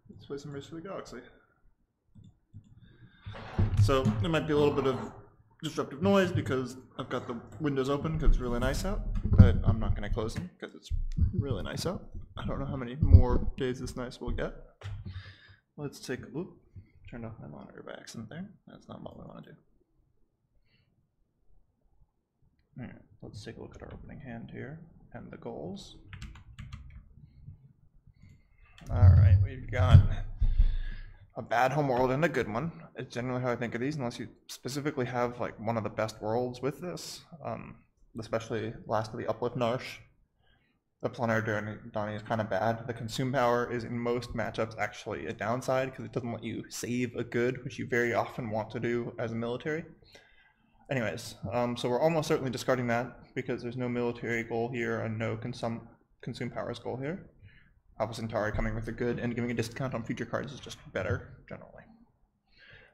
let's play some Race for the Galaxy. So there might be a little bit of disruptive noise because I've got the windows open because it's really nice out, but I'm not going to close them because it's really nice out. I don't know how many more days this nice we'll get. Let's take a look. Turned off my monitor by accident there. That's not what we want to do. All right, let's take a look at our opening hand here and the goals. All right, we've got a bad home world and a good one. It's generally how I think of these, unless you specifically have like one of the best worlds with this, especially last of the Uplift Narsh. The Planetary Donnie is kind of bad. The consume power is in most matchups actually a downside because it doesn't let you save a good, which you very often want to do as a military. Anyways, so we're almost certainly discarding that because there's no military goal here and no consume powers goal here. Alpha Centauri coming with a good and giving a discount on future cards is just better, generally.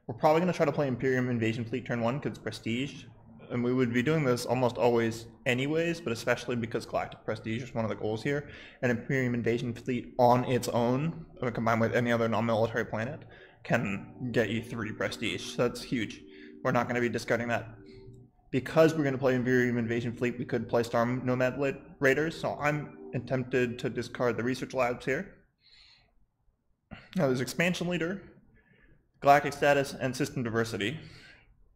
We're probably going to try to play Imperium Invasion Fleet turn 1 because it's prestige. And we would be doing this almost always anyways, but especially because Galactic Prestige is one of the goals here. And Imperium Invasion Fleet on its own, combined with any other non-military planet, can get you 3 prestige. So that's huge. We're not going to be discarding that. Because we're going to play Imperium Invasion Fleet, we could play Star Nomad Raiders, so I'm tempted to discard the Research Labs here. Now there's Expansion Leader, Galactic Status, and System Diversity.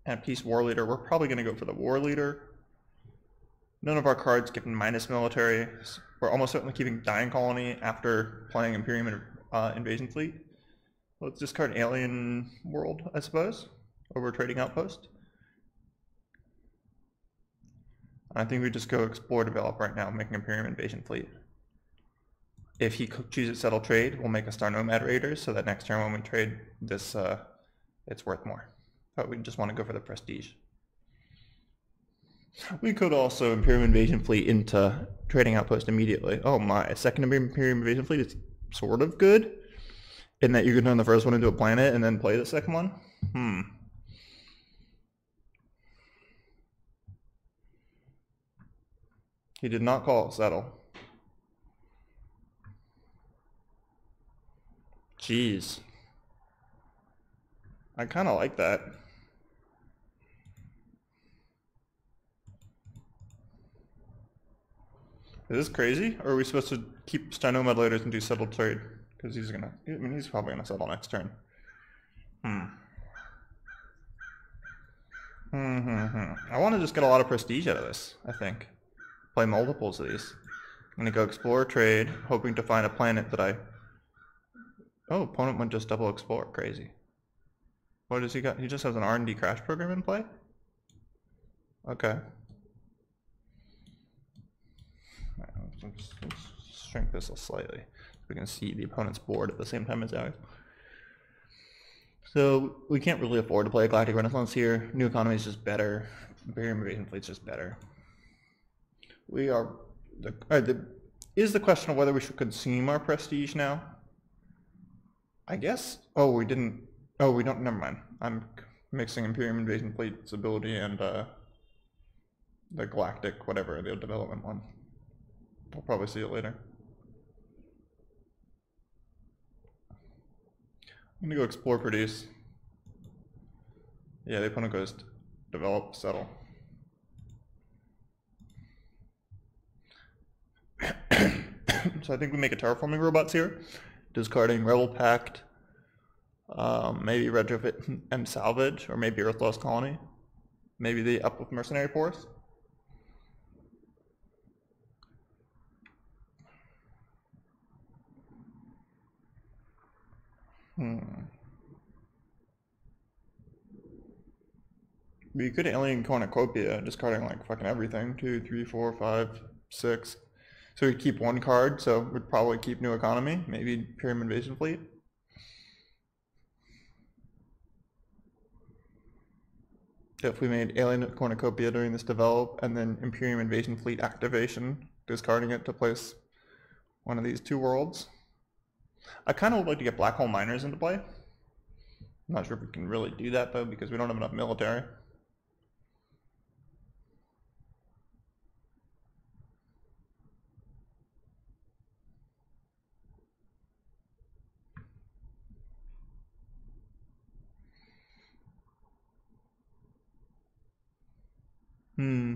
And Peace War Leader, we're probably going to go for the War Leader. None of our cards get minus military. We're almost certainly keeping Dying Colony after playing Imperium Invasion Fleet. Let's discard Alien World, I suppose, over Trading Outpost. I think we just go Explore Develop right now, making Imperium Invasion Fleet. If he chooses Settle Trade, we'll make a Star Nomad Raiders, so that next turn when we trade this, it's worth more. But we just want to go for the prestige. We could also Imperium Invasion Fleet into Trading Outpost immediately. Oh my, second Imperium Invasion Fleet is sort of good, in that you can turn the first one into a planet and then play the second one. He did not call it Settle. Jeez. I kind of like that. Is this crazy? Or are we supposed to keep Star Nomad Raiders and do Settle Trade? Because he's gonna, I mean, he's probably gonna settle next turn. I want to just get a lot of prestige out of this, I think. Play multiples of these. I'm gonna go Explore Trade, hoping to find a planet that I... Oh, opponent went just double Explore. Crazy. What does he got? He just has an R&D crash program in play? Okay. Let's shrink this slightly so we can see the opponent's board at the same time as ours. So we can't really afford to play a Galactic Renaissance here. New Economy is just better. Imperium Invasion Fleet's just better. We are... is the question of whether we should consume our prestige now? I guess. Oh, we didn't. Oh, we don't. Never mind. I'm mixing Imperium Invasion Fleet's ability and the Galactic, whatever, the development one. I'll probably see it later. I'm gonna go Explore Produce. Yeah, the opponent goes Develop, Settle. So I think we make a Terraforming Robots here. Discarding Rebel Pact, maybe Retrofit and Salvage, or maybe Earth Lost Colony. Maybe the Uplift Mercenary Force. We could Alien Cornucopia, discarding like fucking everything. 2, 3, 4, 5, 6. So we'd keep one card, so we'd probably keep New Economy, maybe Imperium Invasion Fleet. If we made Alien Cornucopia during this develop, and then Imperium Invasion Fleet activation, discarding it to place one of these 2 worlds. I kind of would like to get Black Hole Miners into play. I'm not sure if we can really do that though, because we don't have enough military. Hmm.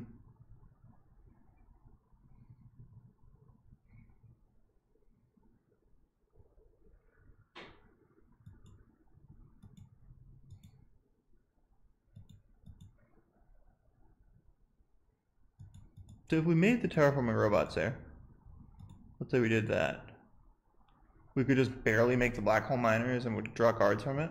So if we made the terraforming robots there, let's say we did that, we could just barely make the black hole miners and would draw cards from it.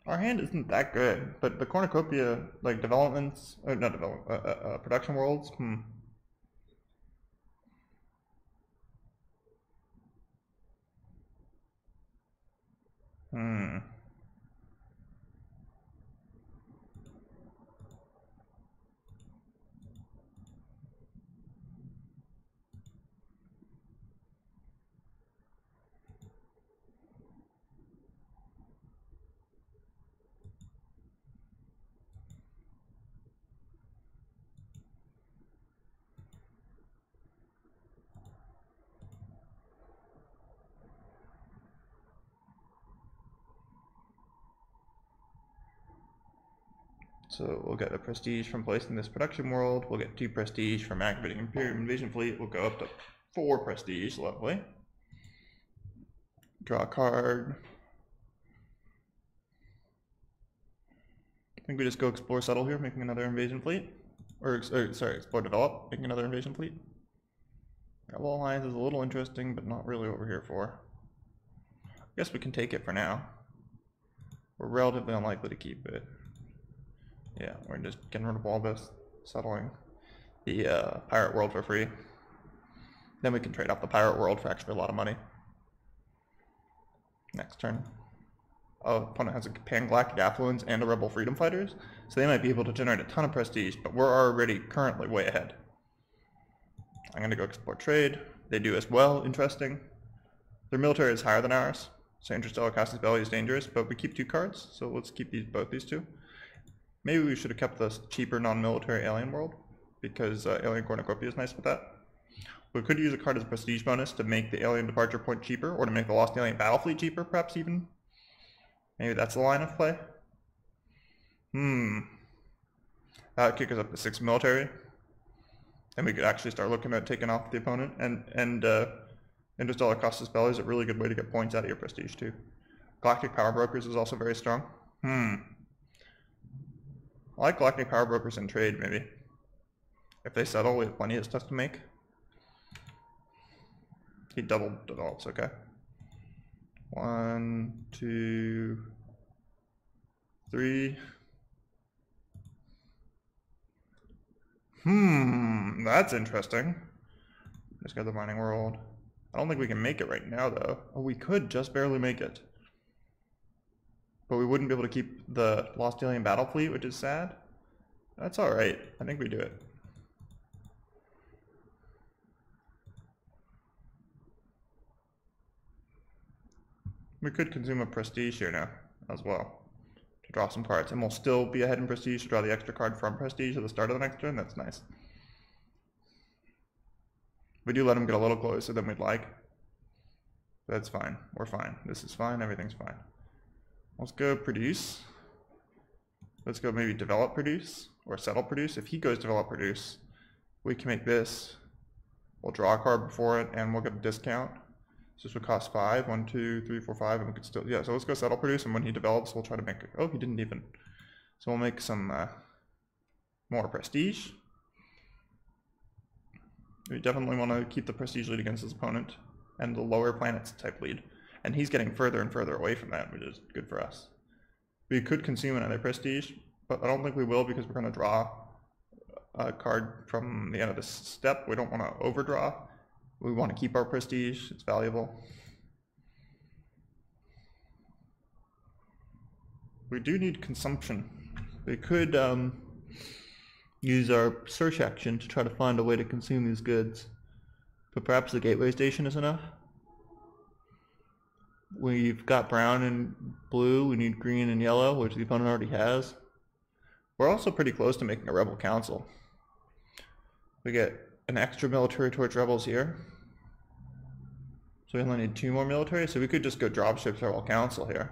Our hand isn't that good, but the cornucopia, like developments, or not development, production worlds, Hmm. So we'll get a prestige from placing this production world. We'll get 2 prestige from activating Imperium Invasion Fleet. We'll go up to 4 prestige, lovely. Draw a card. I think we just go explore settle here, making another invasion fleet. Or sorry, explore develop, making another invasion fleet. Rebel Alliance is a little interesting, but not really what we're here for. I guess we can take it for now. We're relatively unlikely to keep it. Yeah, we're just getting rid of all this, settling the pirate world for free. Then we can trade off the pirate world for actually a lot of money. Next turn. Oh, opponent has a Pan-Galactic Affluence and a Rebel Freedom Fighters, so they might be able to generate a ton of prestige, but we're already currently way ahead. I'm going to go explore trade. They do as well, interesting. Their military is higher than ours, so Interstellar Casus Belli is dangerous, but we keep 2 cards, so let's keep both these 2. Maybe we should have kept this cheaper non-military alien world, because Alien Cornucopia is nice with that. We could use a card as a prestige bonus to make the alien departure point cheaper, or to make the Lost Alien Battle Fleet cheaper, perhaps even. Maybe that's the line of play. That would kick us up to 6 military. And we could actually start looking at taking off the opponent. And Interstellar Casus Belli is a really good way to get points out of your prestige too. Galactic Power Brokers is also very strong. I like Galactic Power Brokers in trade, maybe. If they settle, we have plenty of stuff to make. He double develops, okay. 1, 2, 3. That's interesting. Just got the mining world. I don't think we can make it right now, though. Oh, we could just barely make it. But we wouldn't be able to keep the Lost Alien Battle Fleet, which is sad. That's alright. I think we do it. We could consume a prestige here now, as well, to draw some cards. And we'll still be ahead in prestige to draw the extra card from prestige at the start of the next turn. That's nice. We do let him get a little closer than we'd like. That's fine. We're fine. This is fine. Everything's fine. Let's go produce. Let's go maybe develop produce or settle produce. If he goes develop produce, we can make this. We'll draw a card before it and we'll get a discount. So this would cost 5. 1, 2, 3, 4, 5, and we could still, yeah, so let's go settle produce, and when he develops, we'll try to make it. Oh, he didn't even. So we'll make some more prestige. We definitely want to keep the prestige lead against his opponent and the lower planets type lead. And he's getting further and further away from that, which is good for us. We could consume another prestige, but I don't think we will because we're going to draw a card from the end of this step. We don't want to overdraw. We want to keep our prestige. It's valuable. We do need consumption. We could use our search action to try to find a way to consume these goods. But perhaps the gateway station is enough. We've got brown and blue. We need green and yellow, which the opponent already has. We're also pretty close to making a rebel council. We get an extra military towards rebels here. So we only need 2 more military, so we could just go dropship Rebel Council here.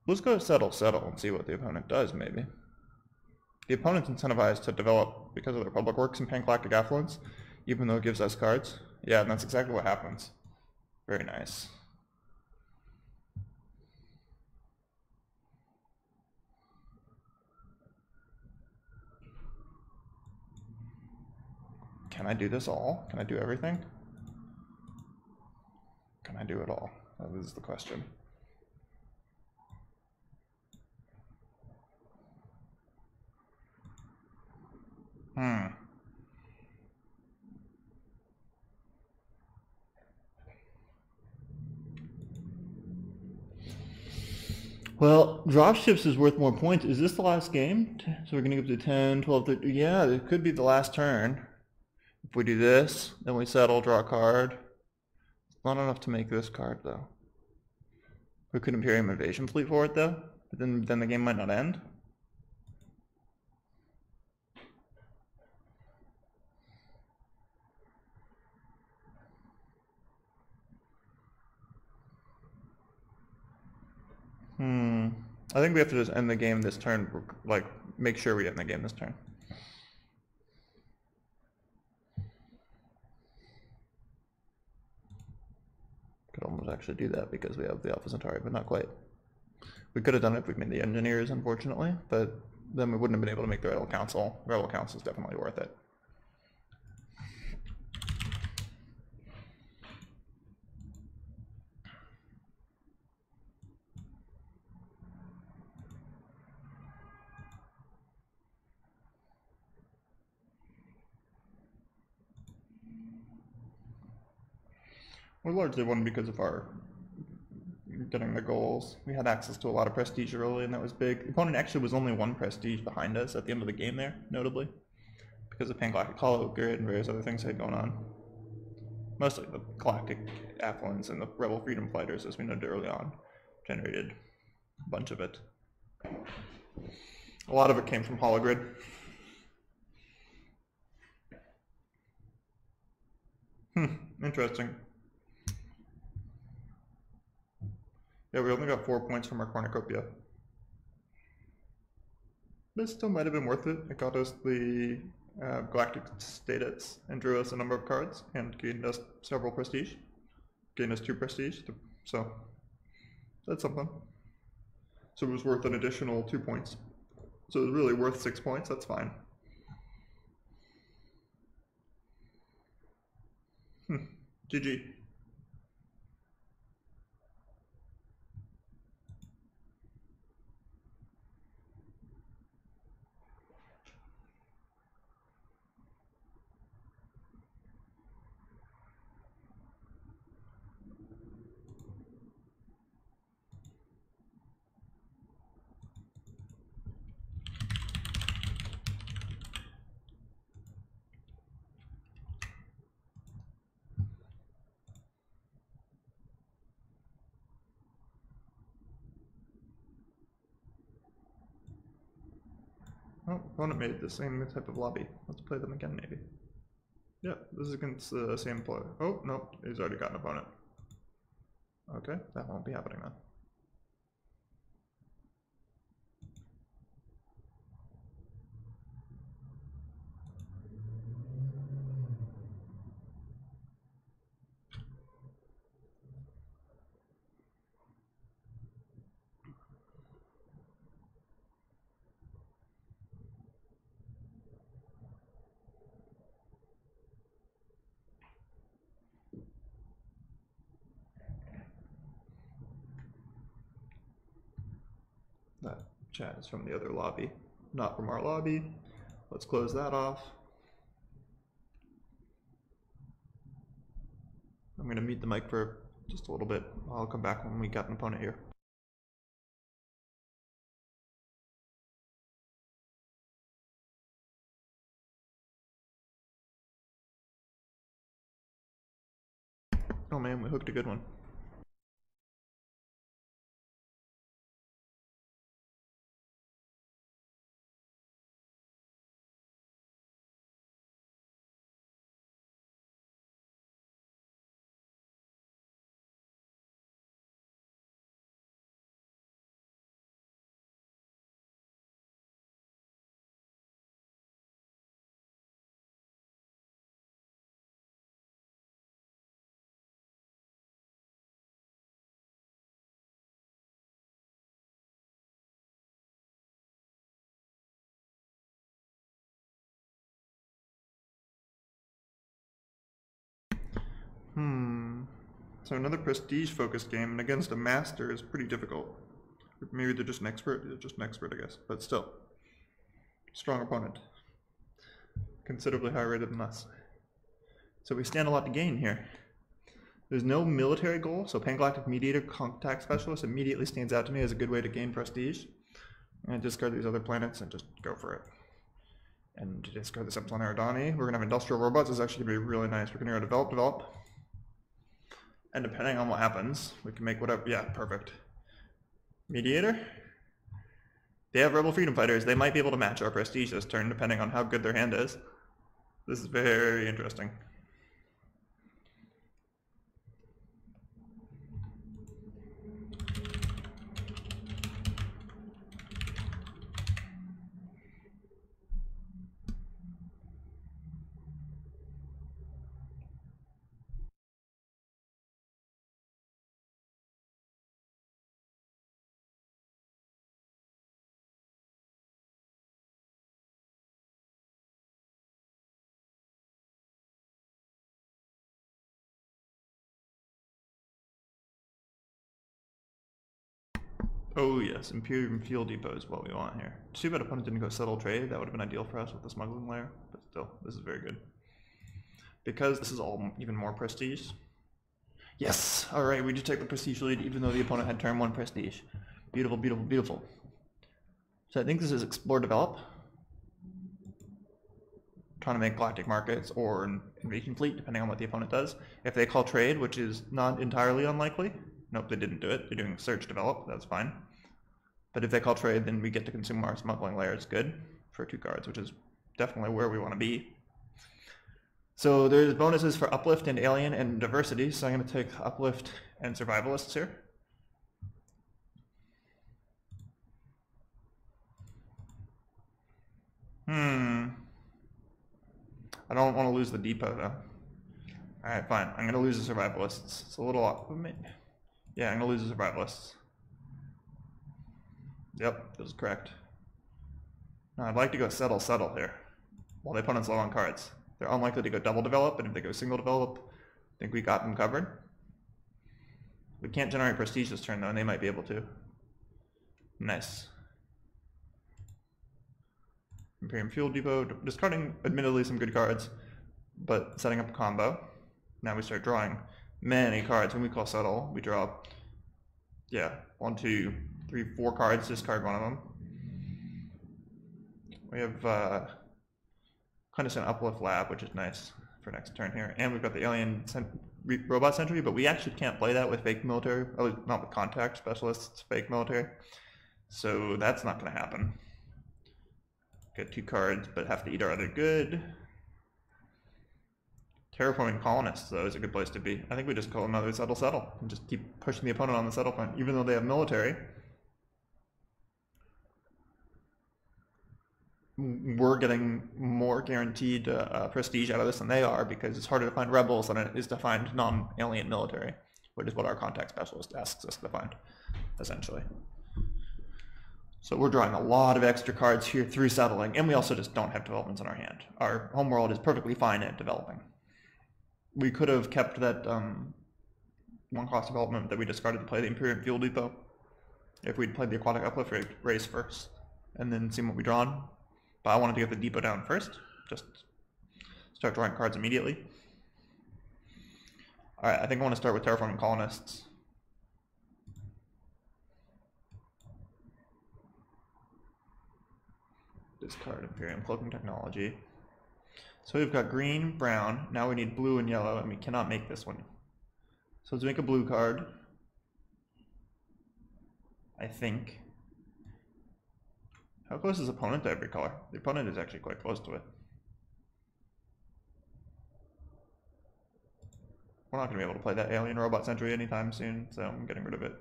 Let's go settle and see what the opponent does, maybe. The opponent's incentivized to develop because of their public works and Pangalactic Affluence, even though it gives us cards. Yeah, and that's exactly what happens. Very nice. Can I do this all? Can I do everything? Can I do it all? That is the question. Well, dropships is worth more points. Is this the last game? So we're going to go up to 10, 12, 13. Yeah, it could be the last turn. If we do this, then we settle, draw a card. It's not enough to make this card, though. We could Imperium Invasion Fleet for it, though. But then the game might not end. I think we have to just end the game this turn, like, make sure we end the game this turn. Could almost actually do that because we have the Alpha Centauri, but not quite. We could have done it if we made the engineers, unfortunately, but then we wouldn't have been able to make the Rebel Council. Rebel Council is definitely worth it. We largely won because of our getting the goals. We had access to a lot of prestige early, and that was big. The opponent actually was only 1 prestige behind us at the end of the game there, notably, because of Pangalactic Hollow Grid and various other things they had going on. Mostly the Galactic Affluence and the Rebel Freedom Fighters, as we noted early on, generated a bunch of it. A lot of it came from Hologrid. Interesting. Yeah, we only got 4 points from our cornucopia. But it still might have been worth it. It got us the Galactic Status and drew us a number of cards and gained us several prestige. Gained us 2 prestige, so that's something. So it was worth an additional 2 points. So it was really worth 6 points, that's fine. GG. Oh, opponent made the same type of lobby. Let's play them again, maybe. Yeah, this is against the same player. Oh, no, he's already got an opponent. Okay, that won't be happening then. That chat is from the other lobby, not from our lobby. Let's close that off. I'm going to mute the mic for just a little bit. I'll come back when we got an opponent here. Oh man, we hooked a good one. So another prestige-focused game, and against a master is pretty difficult. Maybe they're just an expert. They're just an expert, I guess. But still, strong opponent. Considerably higher rated than us. So we stand a lot to gain here. There's no military goal, so Pangalactic Mediator Contact Specialist immediately stands out to me as a good way to gain prestige. And discard these other planets and just go for it. And discard this Epsilon Eridani. We're going to have Industrial Robots. This is actually going to be really nice. We're going to go develop. And depending on what happens, we can make whatever. Yeah, perfect. Mediator. They have Rebel Freedom Fighters. They might be able to match our prestige this turn, depending on how good their hand is. This is very interesting. Oh yes, Imperium Fuel Depot is what we want here. Too bad opponent didn't go settle trade. That would have been ideal for us with the smuggling layer, but still, this is very good. Because this is all even more prestige. Yes! Alright, we just take the prestige lead even though the opponent had turn 1 prestige. Beautiful, beautiful, beautiful. So I think this is Explore Develop. Trying to make galactic markets or an invasion fleet, depending on what the opponent does. If they call trade, which is not entirely unlikely. Nope, they didn't do it. They're doing search develop, that's fine. But if they call trade, then we get to consume our smuggling layer. It's good for 2 cards, which is definitely where we want to be. So there's bonuses for Uplift and Alien and Diversity, so I'm going to take Uplift and Survivalists here. I don't want to lose the depot though. Alright, fine. I'm going to lose the Survivalists. It's a little off of me. Yeah, I'm going to lose the Survivalists. Yep, this is correct. Now I'd like to go settle here. While the opponent's low on cards. They're unlikely to go double develop, and if they go single develop, I think we got them covered. We can't generate prestige this turn though, and they might be able to. Nice. Imperium Fuel Depot, discarding admittedly some good cards, but setting up a combo. Now we start drawing many cards. When we call settle, we draw, yeah, 1, 2, 3, 4 cards, discard one of them. We have Clandestine Uplift Lab, which is nice for next turn here. And we've got the Alien Robot Sentry, but we actually can't play that with fake military, at least not with Contact Specialists, fake military. So that's not going to happen. Get 2 cards, but have to eat our other good. Terraforming Colonists, though, is a good place to be. I think we just call another settle, and just keep pushing the opponent on the settle front, even though they have military. We're getting more guaranteed prestige out of this than they are, because it's harder to find rebels than it is to find non-alien military, which is what our Contact Specialist asks us to find, essentially. So we're drawing a lot of extra cards here through settling, and we also just don't have developments in our hand. Our homeworld is perfectly fine at developing. We could have kept that 1-cost development that we discarded to play the Imperium Fuel Depot if we'd played the Aquatic Uplift race first, and then seen what we draw on. But I wanted to get the depot down first, just start drawing cards immediately. Alright, I think I want to start with Terraforming Colonists. Discard Imperium Cloaking Technology. So we've got green, brown, now we need blue and yellow, and we cannot make this one. So let's make a blue card. I think. How close is opponent to every color? The opponent is actually quite close to it. We're not going to be able to play that Alien Robot Sentry anytime soon, so I'm getting rid of it.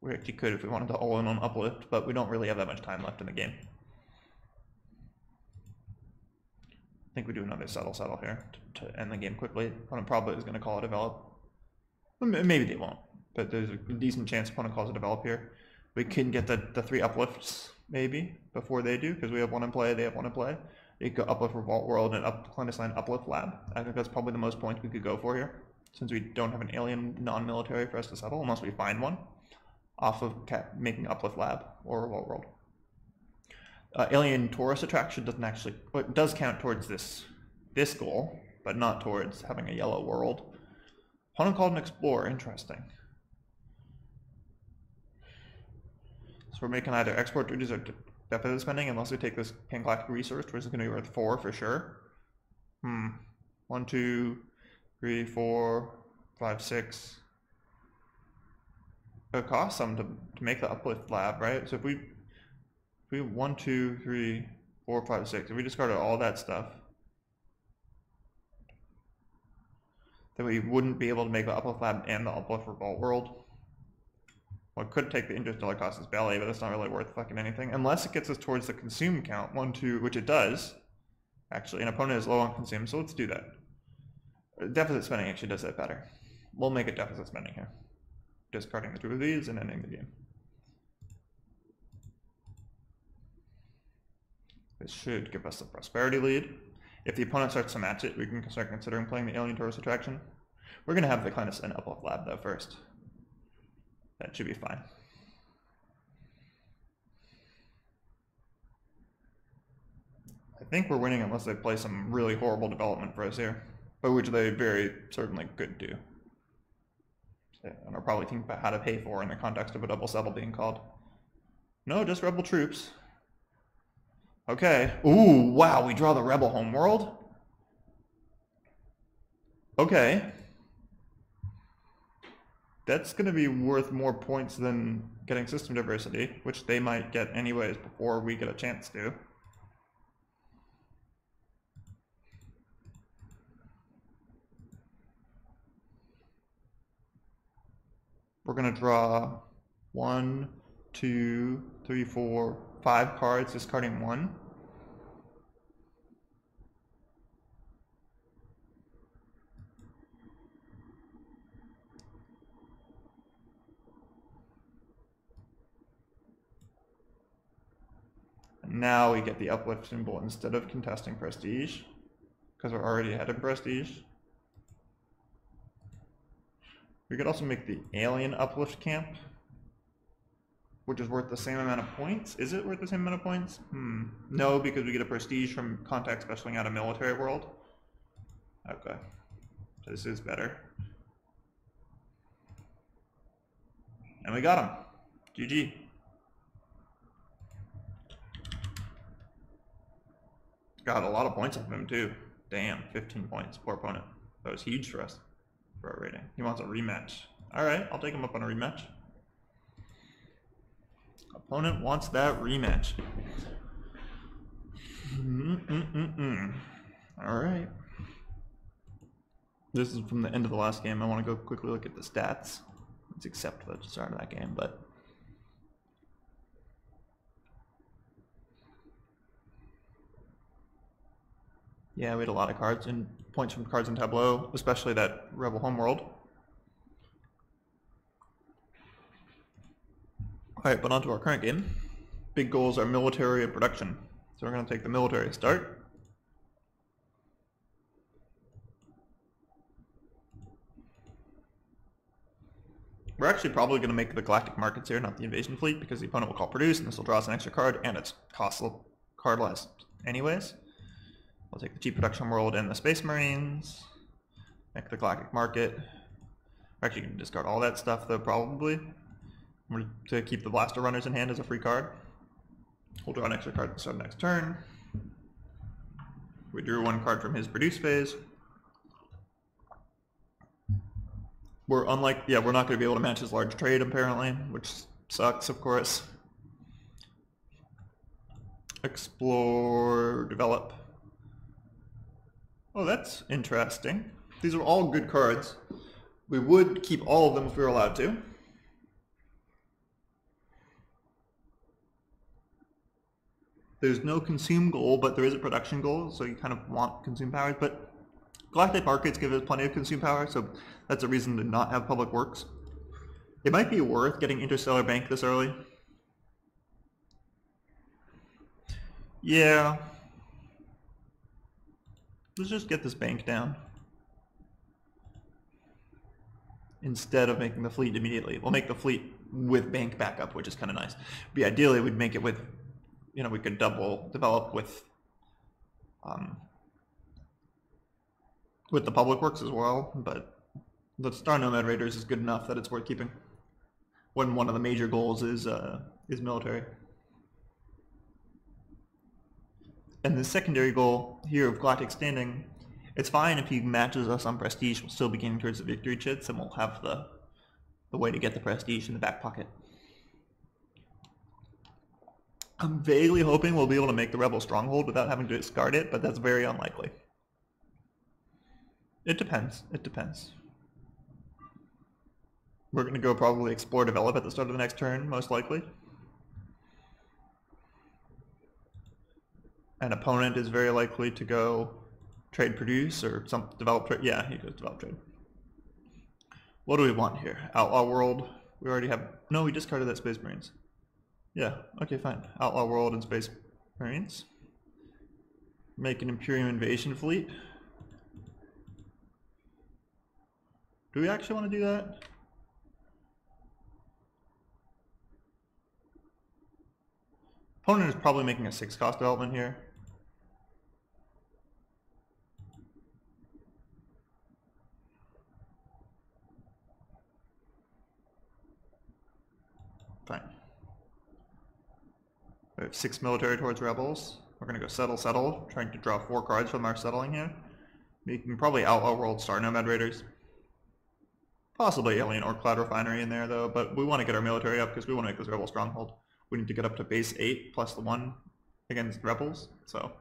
We actually could if we wanted to all in on Uplift, but we don't really have that much time left in the game. I think we do another settle here to end the game quickly. Opponent probably is going to call a develop. Maybe they won't, but there's a decent chance opponent calls a develop here. We can get the 3 uplifts maybe before they do, because we have 1 in play, they have 1 in play. You could go Uplift Revolt World and Clandestine Uplift Lab. I think that's probably the most points we could go for here, since we don't have an alien non-military for us to settle, unless we find one, off of making Uplift Lab or Revolt World. Alien tourist attraction doesn't actually, well, it does count towards this goal, but not towards having a yellow world. Opponent called an Explorer, interesting. So we're making either export duties or deficit spending, unless we take this Pangalactic resource, which is going to be worth 4 for sure. 1, 2, 3, 4, 5, 6. It costs some to make the Uplift Lab, right? So if we 1, 2, 3, 4, 5, 6, if we discarded all that stuff, then we wouldn't be able to make the Uplift Lab and the Uplift Revolt World. Well, it could take the Interstellar Colossus Ballet, but that's not really worth fucking anything. Unless it gets us towards the consume count, 1, 2, which it does. Actually, an opponent is low on consume, so let's do that. Deficit spending actually does that better. We'll make it deficit spending here. Discarding the 2 of these and ending the game. This should give us the prosperity lead. If the opponent starts to match it, we can start considering playing the Alien Tourist Attraction. We're going to have the Clandestine Uplift Lab though first. That should be fine. I think we're winning unless they play some really horrible development for us here, but which they very certainly could do. And are probably thinking about how to pay for in the context of a double settle being called. No, just rebel troops. Okay. Ooh, wow, we draw the rebel homeworld? Okay. That's going to be worth more points than getting system diversity, which they might get anyways before we get a chance to. We're going to draw 1, 2, 3, 4, 5 cards, discarding 1. And now we get the uplift symbol instead of contesting prestige, because we're already ahead in prestige. We could also make the alien uplift camp, which is worth the same amount of points. Is it worth the same amount of points? No, because we get a prestige from contact specialing out a military world. Okay, so this is better. And we got him. GG. Got a lot of points off of him too. Damn, 15 points. Poor opponent. That was huge for us for our rating. He wants a rematch. Alright, I'll take him up on a rematch. Opponent wants that rematch. Alright. This is from the end of the last game. I want to go quickly look at the stats. Let's accept the start of that game, but yeah, we had a lot of cards and points from cards in Tableau, especially that Rebel Homeworld. Alright, but on to our current game. Big goals are military and production. So we're going to take the military start. We're actually probably going to make the Galactic Markets here, not the Invasion Fleet, because the opponent will call Produce, and this will draw us an extra card, and it's costs a card less anyways. We'll take the Cheap Production World and the Space Marines. Make the Galactic Market. We're actually going to discard all that stuff, though, probably. To keep the Blaster Runners in hand as a free card. We'll draw an extra card at the start of next turn. We drew 1 card from his Produce phase. We're not going to be able to match his large trade, apparently, which sucks, of course. Explore, develop. Oh, that's interesting. These are all good cards. We would keep all of them if we were allowed to. There's no consume goal, but there is a production goal, so you kind of want consume powers, but Galactic Markets give us plenty of consume power, so that's a reason to not have Public Works. It might be worth getting Interstellar Bank this early. Yeah. Let's just get this bank down. Instead of making the fleet immediately. We'll make the fleet with bank backup, which is kind of nice. But ideally, we'd make it with, we could double develop with the public works as well, but the Star Nomad Raiders is good enough that it's worth keeping when one of the major goals is military. And the secondary goal here of Galactic Standing, it's fine if he matches us on prestige. We'll still be gaining towards the victory chits, and we'll have the way to get the prestige in the back pocket. I'm vaguely hoping we'll be able to make the Rebel stronghold without having to discard it, but that's very unlikely. It depends. It depends. We're going to go probably explore develop at the start of the next turn, most likely. An opponent is very likely to go trade produce or some develop trade. Yeah, he goes develop trade. What do we want here? Outlaw world. We already have. No, we discarded that Space Marines. Yeah, okay, fine. Outlaw world and Space Marines. Make an Imperium invasion fleet. Do we actually want to do that? Opponent is probably making a 6-cost development here. Fine. We have 6 military towards rebels. We're going to go settle, trying to draw 4 cards from our settling here. We can probably Outlaw World Star Nomad Raiders. Possibly Alien or Cloud Refinery in there though, but we want to get our military up because we want to make this rebel stronghold. We need to get up to base 8 plus the 1 against rebels, so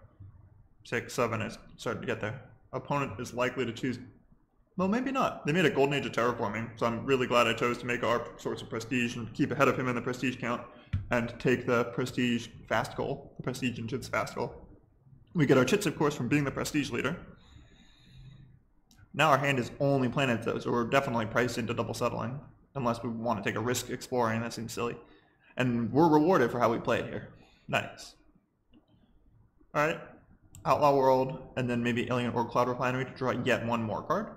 6, 7 is starting to get there. Opponent is likely to choose, well, maybe not. They made a Golden Age of Terraforming, so I'm really glad I chose to make our source of prestige and keep ahead of him in the prestige count and take the prestige fast goal, the prestige and chits fast goal. We get our chits, of course, from being the prestige leader. Now our hand is only planets though, so we're definitely priced into double settling, unless we want to take a risk exploring. That seems silly. And we're rewarded for how we play it here. Nice. Alright. Outlaw World, and then maybe Alien or Cloud Refinery to draw yet one more card.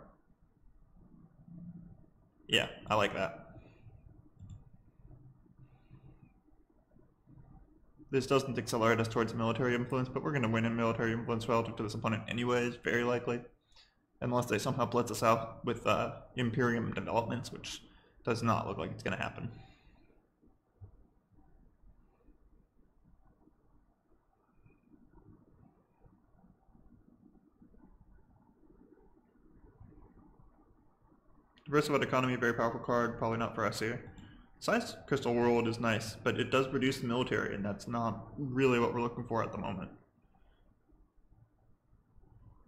Yeah, I like that. This doesn't accelerate us towards military influence, but we're going to win in military influence relative to this opponent anyways, very likely. Unless they somehow blitz us out with Imperium developments, which does not look like it's going to happen. Diversified Economy, very powerful card, probably not for us here. Science Crystal World is nice, but it does reduce the military, and that's not really what we're looking for at the moment.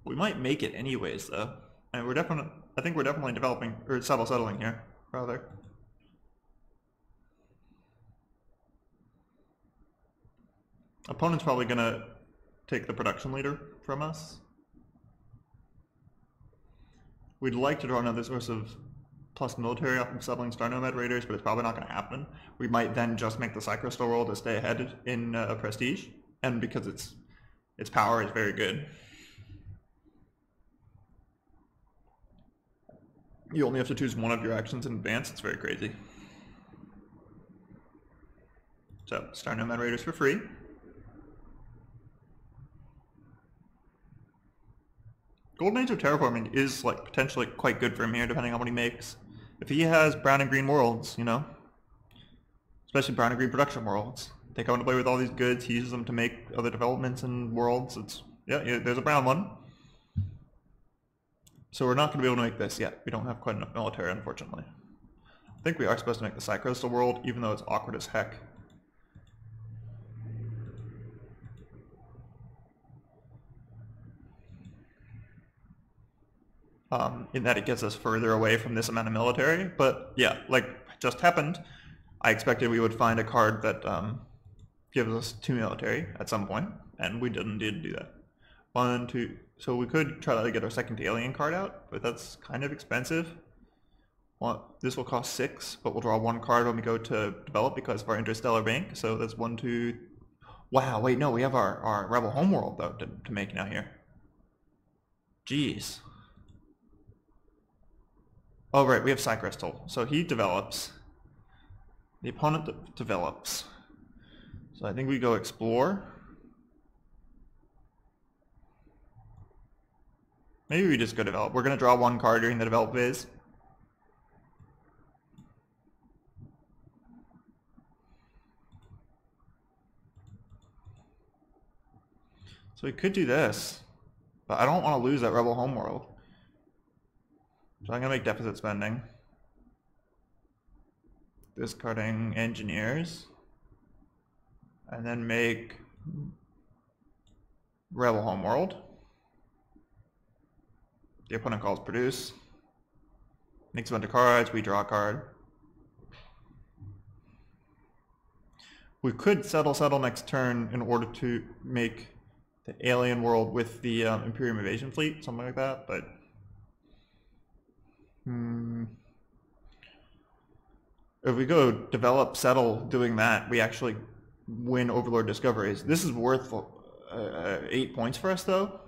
We might make it anyways, though. And I think we're definitely developing, or settling here, rather. Opponent's probably gonna take the production leader from us. We'd like to draw another source of plus military off of settling Star Nomad Raiders, but it's probably not going to happen. We might then just make the Psycrystal World to stay ahead in prestige, and because its power is very good. You only have to choose one of your actions in advance. It's very crazy. So, Star Nomad Raiders for free. Golden Age of Terraforming is like potentially quite good for him here, depending on what he makes. If he has brown and green worlds, you know, especially brown and green production worlds, they come into play with all these goods. He uses them to make other developments and worlds. It's yeah, there's a brown one. So we're not going to be able to make this yet. We don't have quite enough military, unfortunately. I think we are supposed to make the Psycrystal World, even though it's awkward as heck. In that it gets us further away from this amount of military, but yeah, like just happened, I expected we would find a card that gives us 2 military at some point, and we didn't do that. 1, 2, so we could try to get our second alien card out, but that's kind of expensive. Well, this will cost 6, but we'll draw 1 card when we go to develop because of our interstellar bank, so that's 1, 2, wow, wait, no, we have our rebel homeworld though to make now here. Jeez. Oh, right, we have Psy Crystal. So he develops. The opponent develops. So I think we go explore. Maybe we just go develop. We're going to draw one card during the develop phase. So we could do this, but I don't want to lose that Rebel Homeworld. So I'm going to make deficit spending. Discarding Engineers. And then make Rebel Homeworld. The opponent calls produce. Makes a bunch of cards, we draw a card. We could settle next turn in order to make the alien world with the Imperium Invasion Fleet, something like that, but if we go develop, settle doing that, we actually win Overlord Discoveries. This is worth 8 points for us though.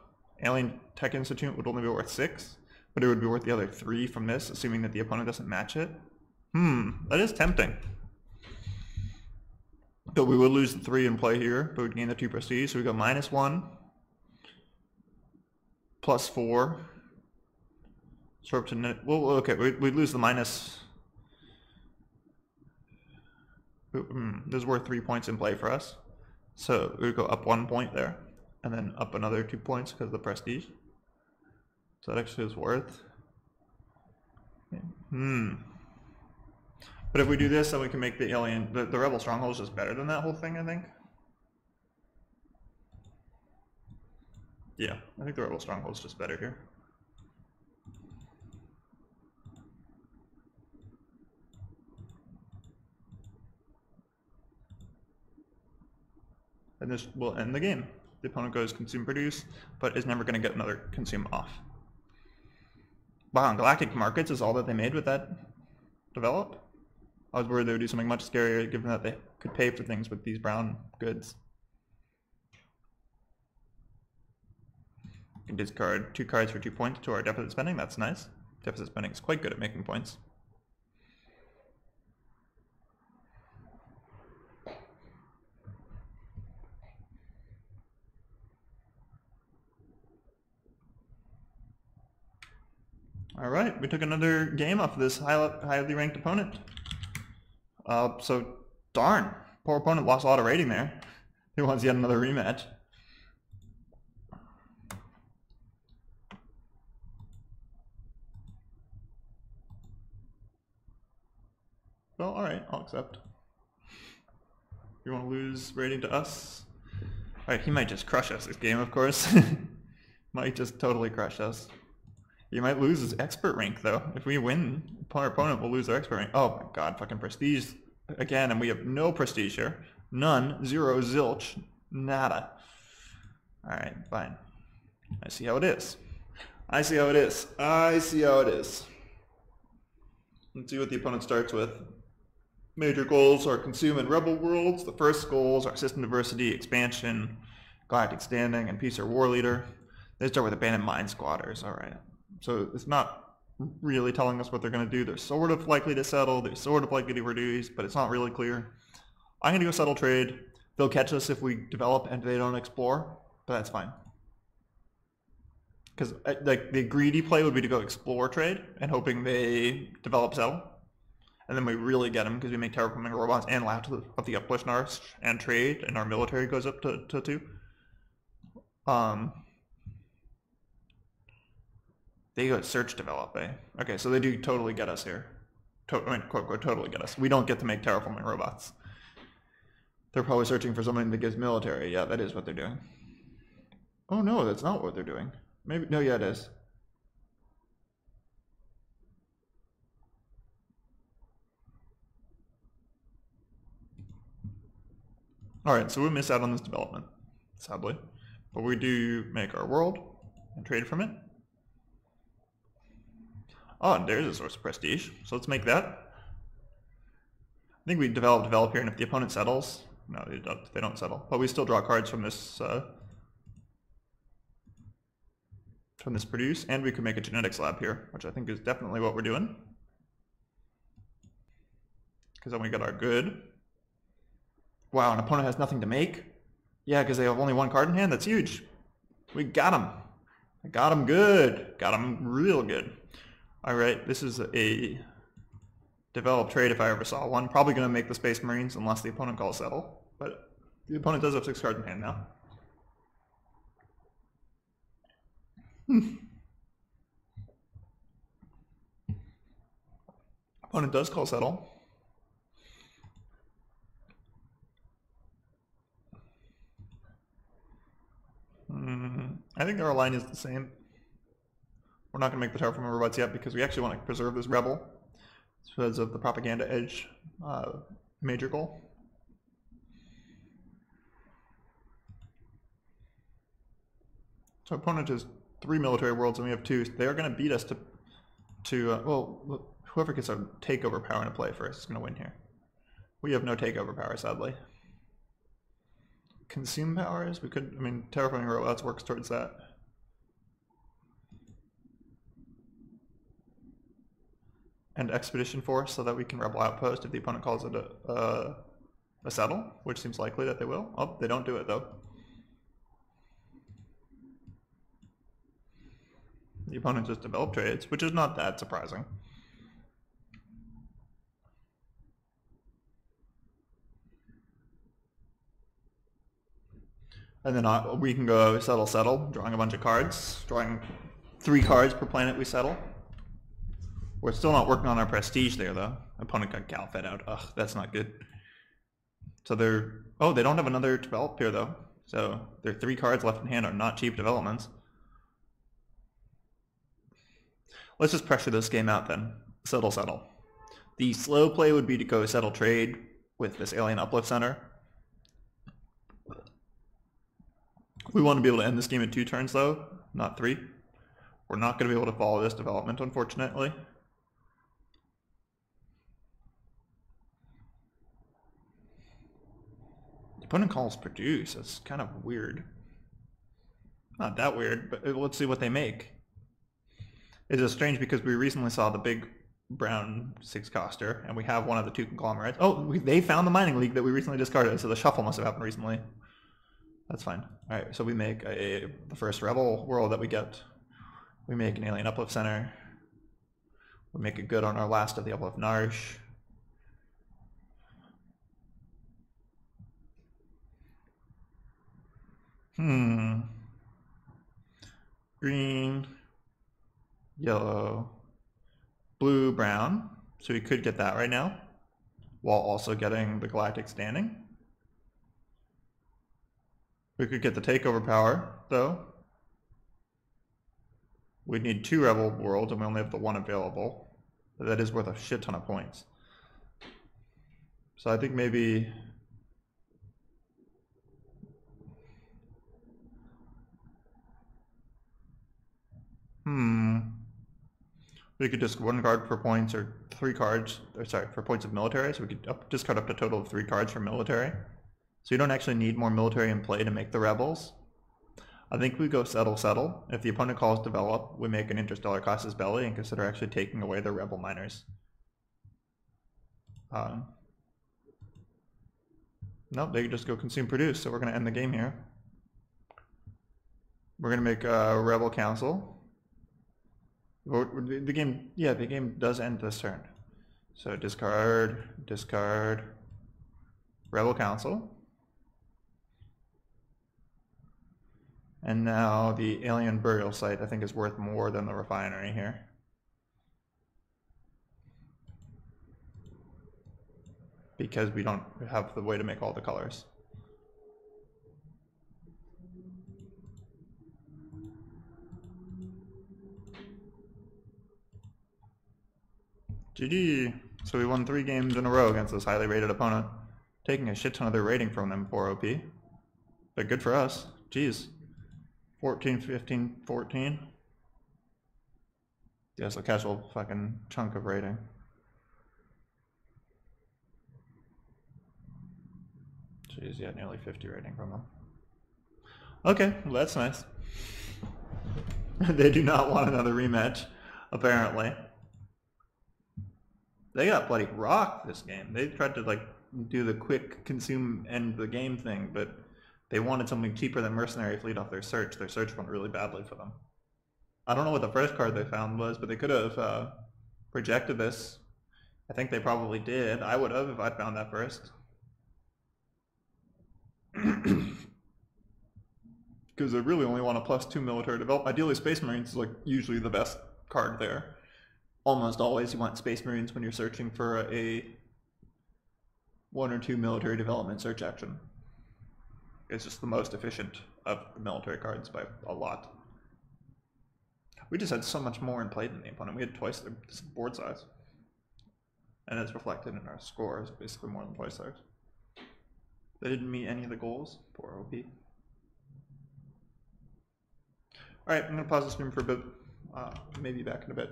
Alien Tech Institute would only be worth 6, but it would be worth the other 3 from this, assuming that the opponent doesn't match it. That is tempting. But we would lose the 3 in play here, but we'd gain the 2 prestige, so we go -1, +4. Sort to well, okay, we'd lose the minus. This is worth 3 points in play for us. So we would go up 1 point there, and then up another 2 points because of the prestige. So that actually is worth. But if we do this, then we can make the alien, the Rebel Strongholds just better than that whole thing, I think. Yeah, I think the Rebel Stronghold's just better here. And this will end the game. The opponent goes consume produce, but is never going to get another consume off. Wow, Galactic Markets is all that they made with that develop? I was worried they would do something much scarier, given that they could pay for things with these brown goods. We can discard 2 cards for 2 points to our deficit spending. That's nice. Deficit spending is quite good at making points. Alright, we took another game off of this highly ranked opponent. So, darn. Poor opponent lost a lot of rating there. He wants yet another rematch. Well, alright, I'll accept. You want to lose rating to us? Alright, he might just crush us this game, of course. Might just totally crush us. He might lose his expert rank, though. If we win, our opponent will lose their expert rank. Oh my god, fucking prestige again, and we have no prestige here. None, 0, zilch, nada. Alright, fine. I see how it is. I see how it is. I see how it is. Let's see what the opponent starts with. Major goals are consume and rebel worlds. The first goals are system diversity, expansion, galactic standing, and peace or war leader. They start with abandoned mine squatters. Alright. So it's not really telling us what they're going to do. They're sort of likely to settle. They're sort of likely to reduce, but it's not really clear. I'm going to go settle trade. They'll catch us if we develop and they don't explore, but that's fine. Because like the greedy play would be to go explore trade and hoping they develop settle. And then we really get them because we make terraforming robots and allow of the uplift Narsh and trade, and our military goes up to 2. They go search develop, eh? Okay, so they do totally get us here. I mean, quote, quote, totally get us. We don't get to make terraforming robots. They're probably searching for something that gives military. Yeah, that is what they're doing. Oh no, that's not what they're doing. Maybe, no, yeah, it is. Alright, so we miss out on this development, sadly. But we do make our world and trade from it. Oh, and there's a source of prestige, so let's make that. I think we develop here, and if the opponent settles, no, they don't settle. But we still draw cards from this Turn this produce, and we could make a genetics lab here, which I think is definitely what we're doing. Because then we get our good. Wow, an opponent has nothing to make? Yeah, because they have only one card in hand? That's huge. We got him. I got him good. Got him real good. Alright, this is a developed trade if I ever saw one. Probably going to make the Space Marines unless the opponent calls settle. But the opponent does have 6 cards in hand now. Opponent does call settle. I think our line is the same. We're not going to make the Terraforming Robots yet because we actually want to preserve this Rebel because of the Propaganda Edge major goal. So opponent has 3 military worlds and we have 2. They are going to beat us well, whoever gets a takeover power into play first is going to win here. We have no takeover power, sadly. Consume powers? We could, I mean, Terraforming Robots works towards that. And Expedition Force so that we can Rebel Outpost if the opponent calls it a settle, which seems likely that they will. Oh, they don't do it though. The opponent just developed trades, which is not that surprising. And then we can go settle, drawing a bunch of cards, drawing 3 cards per planet we settle. We're still not working on our prestige there though. Opponent got Gal-Fed out. Ugh, that's not good. So they don't have another develop here though. So their 3 cards left in hand are not cheap developments. Let's just pressure this game out then. Settle. The slow play would be to go settle trade with this Alien Uplift Center. We want to be able to end this game in 2 turns though, not 3. We're not going to be able to follow this development, unfortunately. The opponent calls produce. That's kind of weird. Not that weird, but let's see what they make. It's just strange because we recently saw the big brown 6-coster, and we have one of the 2 conglomerates. Oh, they found the Mining League that we recently discarded, so the shuffle must have happened recently. That's fine. Alright, so we make the first Rebel world that we get. We make an Alien Uplift Center. We make it good on our last of the Uplift Narsh. Green, yellow, blue, brown. So we could get that right now, while also getting the Galactic Standing. We could get the takeover power, though. We'd need 2 Rebel worlds, and we only have the 1 available. But that is worth a shit ton of points. So I think maybe... We could just 1 card per points, or 3 cards, or sorry, for points of military, so we could discard up to a total of 3 cards for military. So you don't actually need more military in play to make the Rebels. I think we go settle. If the opponent calls develop, we make an Interstellar Casus Belli and consider actually taking away the Rebel miners. Nope, they just go consume produce, so we're going to end the game here. We're going to make a Rebel Council. The game does end this turn. So discard, Rebel Council. And now the Alien Burial Site I think is worth more than the Refinery here. Because we don't have the way to make all the colors. GG. So we won 3 games in a row against this highly rated opponent, taking a shit ton of their rating from them for OP. But good for us. Jeez. 14, 15, 14. Yeah, so casual fucking chunk of rating. Jeez, yeah, nearly 50 rating from them. Okay, well that's nice. They do not want another rematch, apparently. They got bloody rocked this game. They tried to like do the quick consume end the game thing, but they wanted something cheaper than Mercenary Fleet off their search. Their search went really badly for them. I don't know what the first card they found was, but they could have projected this. I think they probably did. I would have if I'd found that first. Because they really only want a +2 military development. Ideally, Space Marines is like usually the best card there. Almost always you want Space Marines when you're searching for a 1 or 2 military development search action. It's just the most efficient of the military cards by a lot. We just had so much more in play than the opponent. We had twice the board size. And it's reflected in our scores, basically more than twice theirs. They didn't meet any of the goals. Poor OP. Alright, I'm going to pause the stream for a bit. Maybe back in a bit.